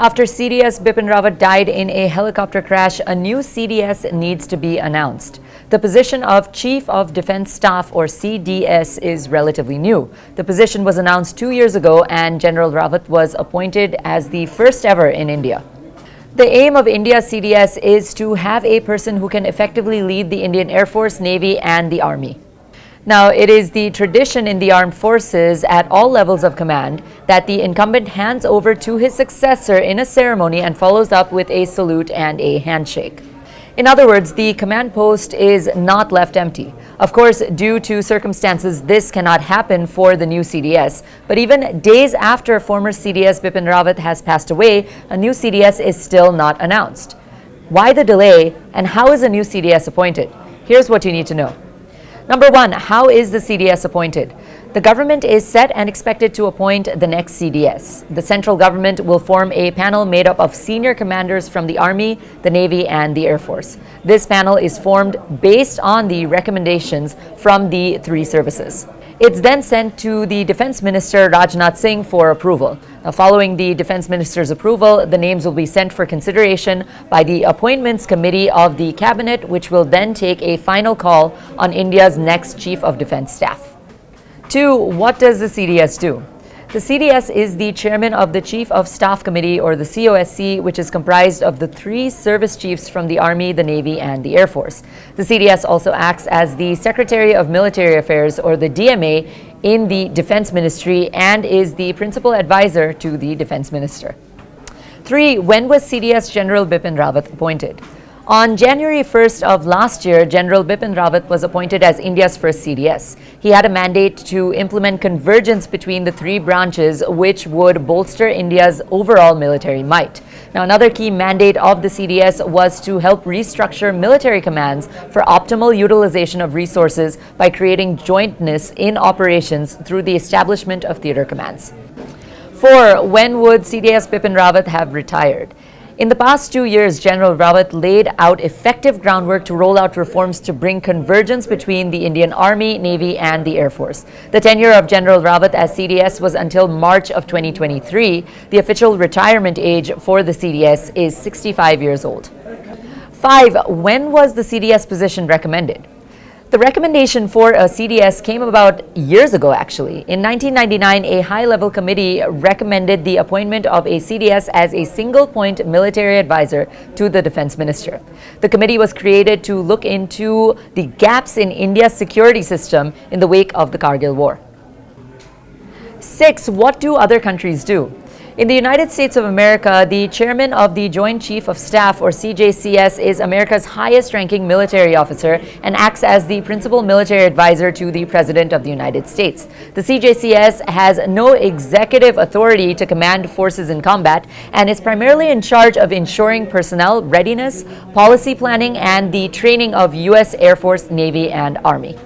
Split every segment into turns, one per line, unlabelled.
After CDS Bipin Rawat died in a helicopter crash, a new CDS needs to be announced. The position of Chief of Defence Staff or CDS is relatively new. The position was announced 2 years ago and General Rawat was appointed as the first ever in India. The aim of India's CDS is to have a person who can effectively lead the Indian Air Force, Navy and the Army. Now, it is the tradition in the armed forces at all levels of command that the incumbent hands over to his successor in a ceremony and follows up with a salute and a handshake. In other words, the command post is not left empty. Of course, due to circumstances, this cannot happen for the new CDS. But even days after former CDS Bipin Rawat has passed away, a new CDS is still not announced. Why the delay and how is a new CDS appointed? Here's what you need to know. Number one, how is the CDS appointed? The government is set and expected to appoint the next CDS. The central government will form a panel made up of senior commanders from the Army, the Navy, and the Air Force. This panel is formed based on the recommendations from the three services. It's then sent to the Defense Minister Rajnath Singh for approval. Now, following the Defense Minister's approval, the names will be sent for consideration by the Appointments Committee of the Cabinet, which will then take a final call on India's next Chief of Defence Staff. 2. What does the CDS do? The CDS is the chairman of the Chief of Staff Committee or the COSC, which is comprised of the three service chiefs from the Army, the Navy, and the Air Force. The CDS also acts as the Secretary of Military Affairs or the DMA in the Defense Ministry and is the principal advisor to the Defense Minister. 3. When was CDS General Bipin Rawat appointed? On January 1st of last year, General Bipin Rawat was appointed as India's first CDS. He had a mandate to implement convergence between the three branches, which would bolster India's overall military might. Now, another key mandate of the CDS was to help restructure military commands for optimal utilization of resources by creating jointness in operations through the establishment of theater commands. 4. When would CDS Bipin Rawat have retired? In the past 2 years, General Rawat laid out effective groundwork to roll out reforms to bring convergence between the Indian Army, Navy, and the Air Force. The tenure of General Rawat as CDS was until March of 2023. The official retirement age for the CDS is 65 years old. 5. When was the CDS position recommended? The recommendation for a CDS came about years ago, actually. In 1999, a high-level committee recommended the appointment of a CDS as a single-point military advisor to the Defense Minister. The committee was created to look into the gaps in India's security system in the wake of the Kargil War. 6. What do other countries do? In the United States of America, the chairman of the Joint Chief of Staff or CJCS is America's highest-ranking military officer and acts as the principal military advisor to the President of the United States. The CJCS has no executive authority to command forces in combat and is primarily in charge of ensuring personnel readiness, policy planning, and the training of U.S. Air Force, Navy, and Army.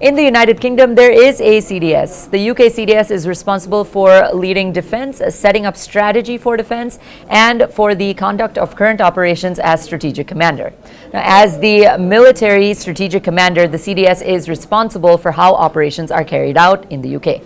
In the United Kingdom, there is a CDS. The UK CDS is responsible for leading defense, setting up strategy for defense, and for the conduct of current operations as strategic commander. Now, as the military strategic commander, the CDS is responsible for how operations are carried out in the UK.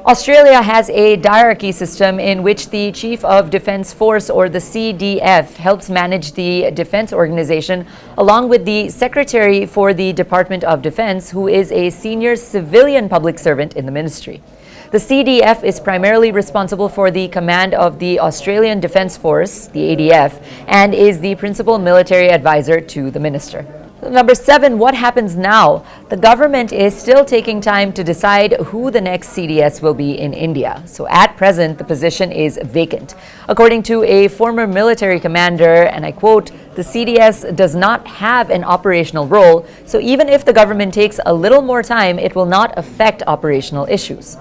Australia has a diarchy system in which the Chief of Defence Force or the CDF helps manage the defence organisation along with the Secretary for the Department of Defence, who is a senior civilian public servant in the ministry. The CDF is primarily responsible for the command of the Australian Defence Force, the ADF, and is the principal military advisor to the minister. Number 7, what happens now? The government is still taking time to decide who the next CDS will be in India. So at present, the position is vacant. According to a former military commander, and I quote, "The CDS does not have an operational role, so even if the government takes a little more time, it will not affect operational issues."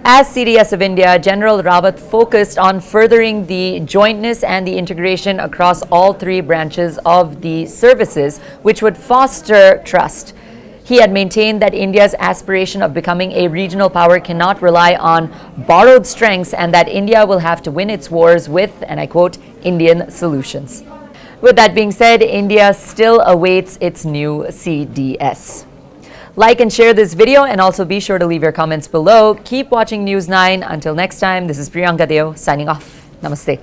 As CDS of India, General Rawat focused on furthering the jointness and the integration across all three branches of the services, which would foster trust. He had maintained that India's aspiration of becoming a regional power cannot rely on borrowed strengths and that India will have to win its wars with, and I quote, Indian solutions. With that being said, India still awaits its new CDS. Like and share this video and also be sure to leave your comments below. Keep watching News 9. Until next time, this is Priyanka Deo signing off. Namaste.